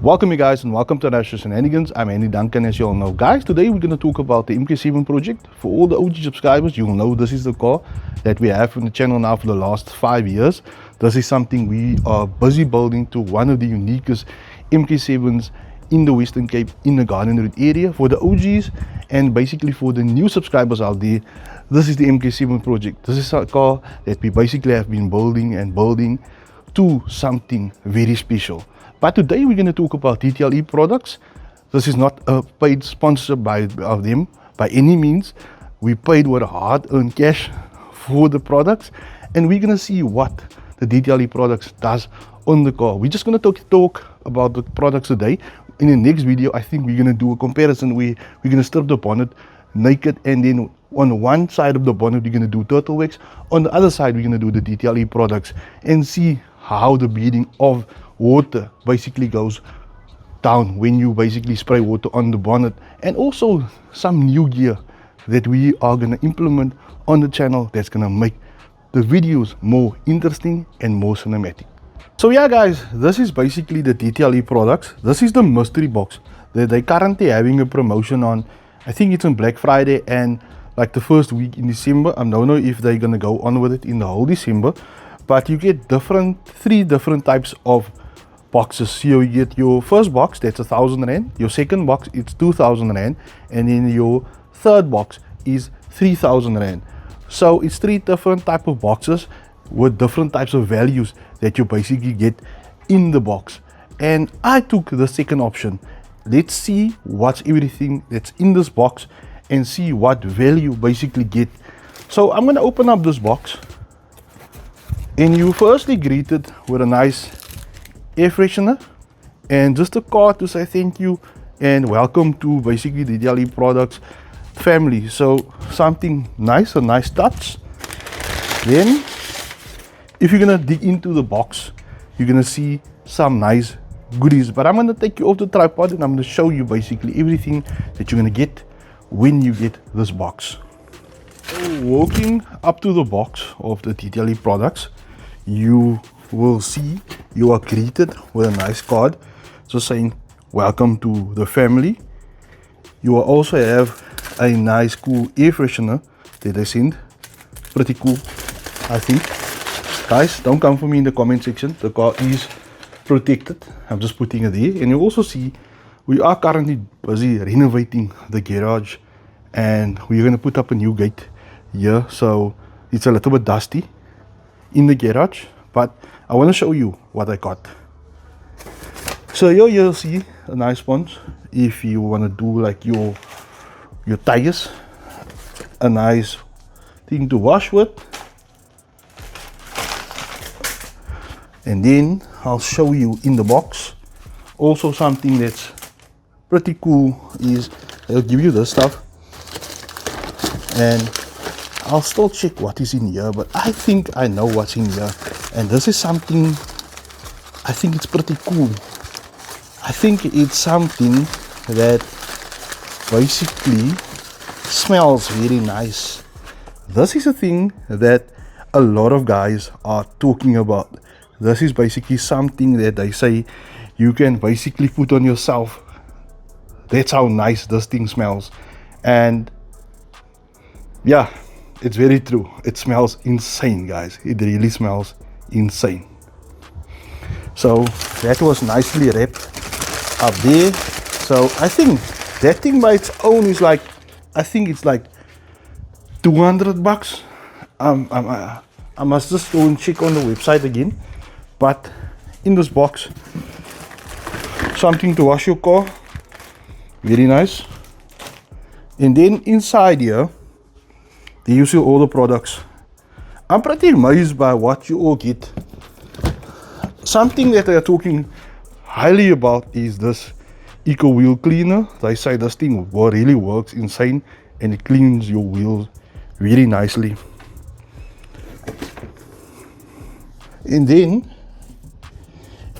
Welcome you guys and welcome to Rasher Shenanigans. I'm Andy Duncan, as you all know. Guys, today we're going to talk about the MK7 project. For all the OG subscribers, you'll know this is the car that we have on the channel now for the last 5 years. This is something we are busy building to one of the uniquest MK7s in the Western Cape, in the Garden Route area. For the OGs and basically for the new subscribers out there, this is the MK7 project. This is a car that we basically have been building to something very special. But today we're going to talk about DJI products. This is not a paid sponsor of them by any means. We paid with hard-earned cash for the products, and we're going to see what the DJI products does on the car. We're just going to talk about the products today. In the next video, I think we're going to do a comparison where we're going to strip the bonnet naked, and then on one side of the bonnet we're going to do turtle wax. On the other side we're going to do the DJI products and see how the bleeding of water basically goes down when you basically spray water on the bonnet, and also some new gear that we are going to implement on the channel that's going to make the videos more interesting and more cinematic. So yeah guys, this is basically the DJI products. This is the mystery box that they're currently having a promotion on. I think it's on Black Friday and like the first week in December. I don't know if they're going to go on with it in the whole December, but you get three different types of boxes. So you get your first box, that's 1,000 Rand, your second box it's 2,000 Rand, and then your third box is 3,000 Rand. So it's three different type of boxes with different types of values that you basically get in the box, and I took the second option. Let's see what's everything that's in this box and see what value you basically get. So I'm going to open up this box, and you firstly greeted with a nice air freshener and just a card to say thank you and welcome to basically the DJI products family. So something nice, a nice touch. Then if you're gonna dig into the box, you're gonna see some nice goodies, but I'm gonna take you off the tripod and I'm gonna show you basically everything that you're gonna get when you get this box. So walking up to the box of the DJI products, you will see you are greeted with a nice card just saying welcome to the family. You will also have a nice cool air freshener that they send. Pretty cool, I think. Guys, don't come for me in the comment section. The car is protected. I'm just putting it there. And you also see we are currently busy renovating the garage, and we're going to put up a new gate here, so it's a little bit dusty in the garage, but I want to show you what I got. So here you'll see a nice sponge if you want to do like your tires, a nice thing to wash with. And then I'll show you in the box also something that's pretty cool is they'll give you this stuff, and I'll still check what is in here, but I think I know what's in here. And this is something, I think it's pretty cool. I think it's something that basically smells very nice. This is a thing that a lot of guys are talking about. This is basically something that they say you can basically put on yourself. That's how nice this thing smells. And yeah, it's very true. It smells insane, guys. It really smells insane. So that was nicely wrapped up there. So I think that thing by its own is like, I think it's like 200 bucks. I must just go and check on the website again. But in this box, something to wash your car, very nice. And then inside here, they use all the products. I'm pretty amazed by what you all get. Something that they are talking highly about is this eco wheel cleaner. They say this thing really works insane and it cleans your wheels very nicely. And then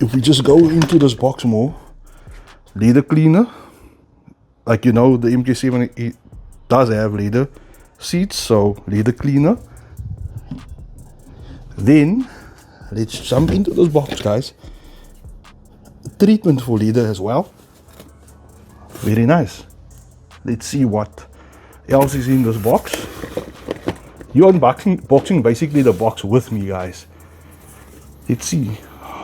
if we just go into this box more, leather cleaner. Like you know, the MK7 it does have leather seats, so leather cleaner. Then let's jump into this box, guys. treatment for leather as well. Very nice. Let's see what else is in this box. You're unboxing basically the box with me, guys. Let's see.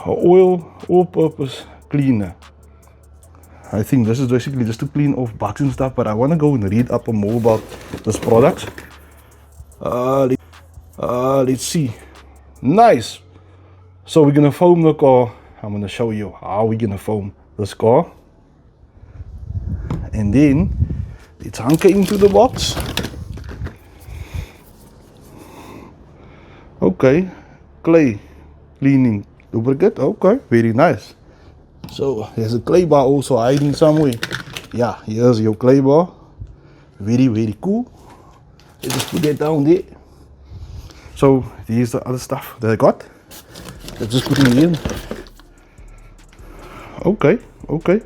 All-purpose cleaner. I think this is basically just to clean off bugs and stuff, but I want to go and read up more about this product. Let's see. Nice. So we're gonna foam the car. I'm gonna show you how we're gonna foam this car, and then let's hunker into the box. Okay, clay cleaning lubricant. Okay, very nice. So there's a clay bar also hiding somewhere. Yeah, here's your clay bar. Very, very cool. Let's just put that down there. So here's the other stuff that I got. Let's just put it in. Okay, okay.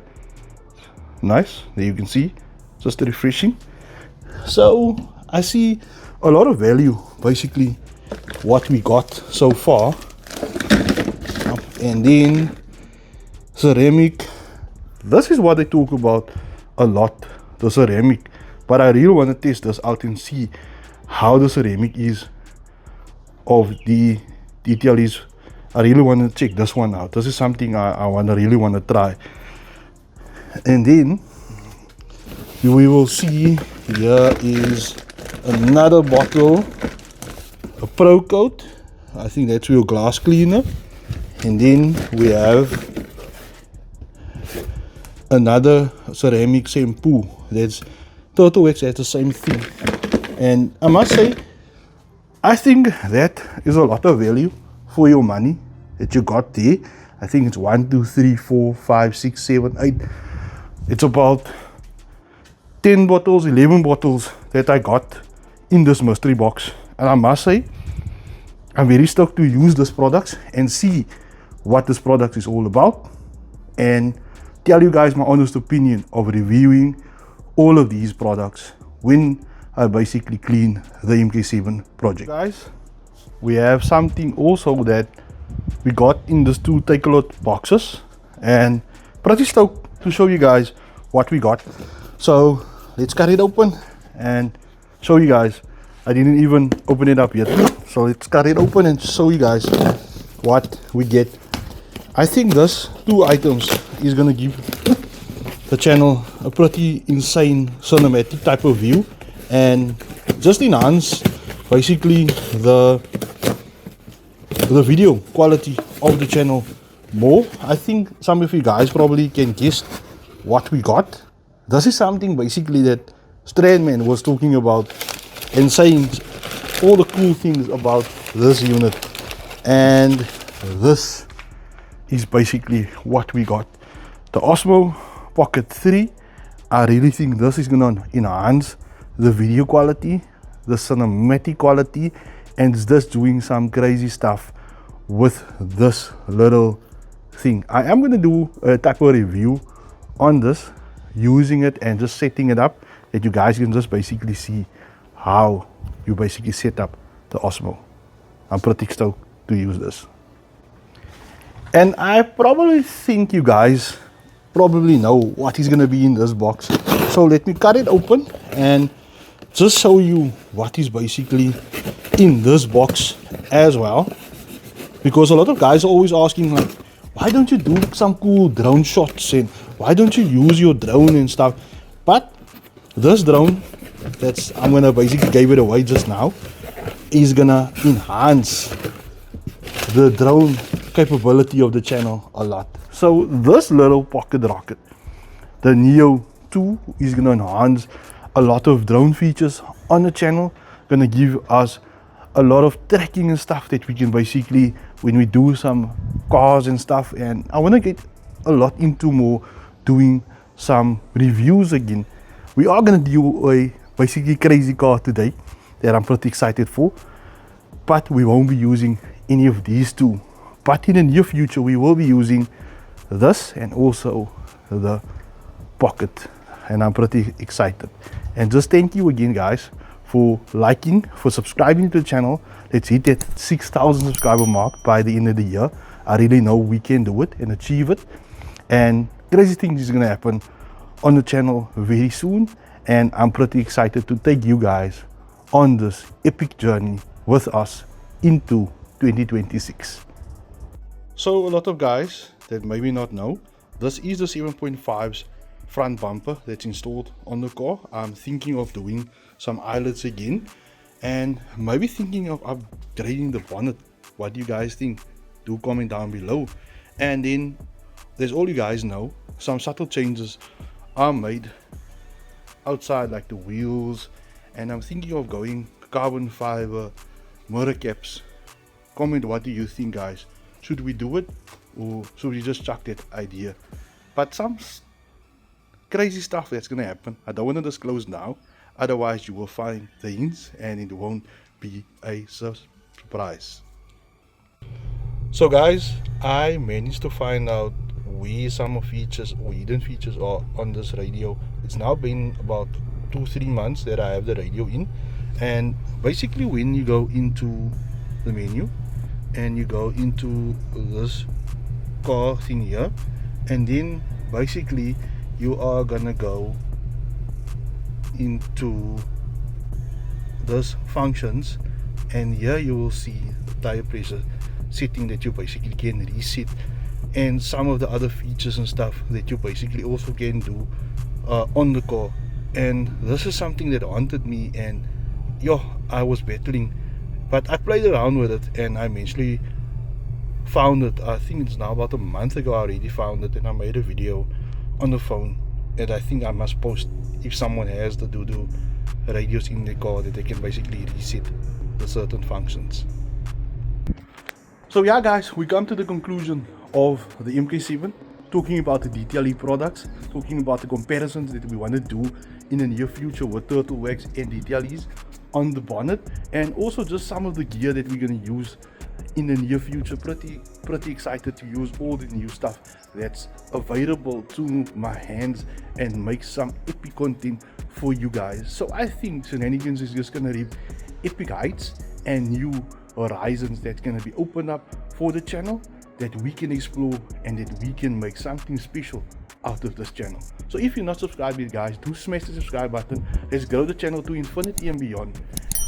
Nice. There you can see. Just refreshing. So I see a lot of value, basically, what we got so far. And then ceramic. This is what I talk about a lot, the ceramic. But I really want to test this out and see how the ceramic is of the DJI's. I really want to check this one out. This is something I really want to try. And then we will see, here is another bottle, a Pro Coat. I think that's your glass cleaner. And then we have another ceramic shampoo. That's Turtle Wax, has the same thing. And I must say, I think that is a lot of value for your money that you got there. I think it's 1, 2, 3, 4, 5, 6, 7, 8. It's about 10 bottles, 11 bottles that I got in this mystery box. And I must say, I'm very stoked to use this product and see what this product is all about, and tell you guys my honest opinion of reviewing all of these products when I basically clean the MK7 project. Guys, we have something also that we got in these two take-a-lot boxes, and pretty stoked to show you guys what we got. So let's cut it open and show you guys. I didn't even open it up yet, so let's cut it open and show you guys what we get. I think this 2 items is gonna give the channel a pretty insane cinematic type of view and just enhance basically the video quality of the channel more. I think some of you guys probably can guess what we got. This is something basically that Strandman was talking about and saying all the cool things about this unit, and this is basically what we got. The Osmo Pocket 3. I really think this is gonna enhance the video quality, the cinematic quality, and it's just doing some crazy stuff with this little thing. I am gonna do a type of review on this, using it and just setting it up, that you guys can just basically see how you basically set up the Osmo. I'm pretty stoked to use this. And I probably think you guys probably know what is gonna be in this box. So let me cut it open and just show you what is basically in this box as well. Because a lot of guys are always asking, like, why don't you do some cool drone shots and why don't you use your drone and stuff? But this drone, that's, I'm gonna basically give it away just now, is gonna enhance the drone capability of the channel a lot. So this little pocket rocket, the Neo 2, is gonna enhance a lot of drone features on the channel, gonna give us a lot of tracking and stuff that we can basically, when we do some cars and stuff, and I want to get a lot into more doing some reviews again. We are going to do a basically crazy car today that I'm pretty excited for, but we won't be using any of these two. But in the near future we will be using this and also the Pocket, and I'm pretty excited. And just thank you again guys for liking, for subscribing to the channel. Let's hit that 6,000 subscriber mark by the end of the year. I really know we can do it and achieve it. and crazy things is gonna happen on the channel very soon, and I'm pretty excited to take you guys on this epic journey with us into 2026. So a lot of guys that maybe not know, this is the 7.5's front bumper that's installed on the car. I'm thinking of doing some eyelets again, and maybe thinking of upgrading the bonnet. What do you guys think? Do comment down below. And then, as all you guys know, some subtle changes are made outside, like the wheels, and I'm thinking of going carbon fiber mirror caps. Comment, what do you think, guys? Should we do it, or should we just chuck that idea? But some crazy stuff that's gonna happen, I don't want to disclose now, otherwise you will find the hints and it won't be a surprise. So guys, I managed to find out where some features or hidden features are on this radio. It's now been about 2-3 months that I have the radio in, and basically when you go into the menu and you go into this car thing here, and then basically you are gonna go into this functions, and here you will see the tire pressure setting that you basically can reset, and some of the other features and stuff that you basically also can do on the car. And this is something that haunted me, and I was battling, but I played around with it and I eventually found it. I think it's now about a month ago I already found it, and I made a video on the phone that I think I must post if someone has the doo-doo radios in the car, that they can basically reset the certain functions. So yeah guys, we come to the conclusion of the MK7, talking about the DJI products, talking about the comparisons that we want to do in the near future with turtle wax and DJIs on the bonnet, and also just some of the gear that we're going to use in the near future. Pretty excited to use all the new stuff that's available to my hands and make some epic content for you guys. So I think Shenanigans is just gonna reap epic heights and new horizons that's gonna be opened up for the channel, that we can explore and that we can make something special out of this channel. So if you're not subscribed yet, guys, do smash the subscribe button. Let's grow the channel to infinity and beyond,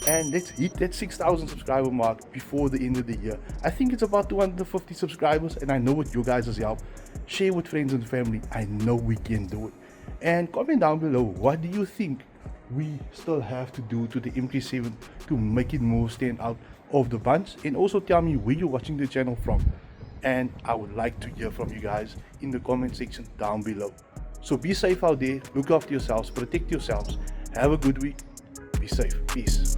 and let's hit that 6,000 subscriber mark before the end of the year. I think it's about 250 subscribers, and I know with you guys' help, share with friends and family, I know we can do it. And comment down below, what do you think we still have to do to the MK7 to make it more stand out of the bunch? And also tell me where you're watching the channel from, and I would like to hear from you guys in the comment section down below. So be safe out there, look after yourselves, protect yourselves, have a good week, be safe, peace.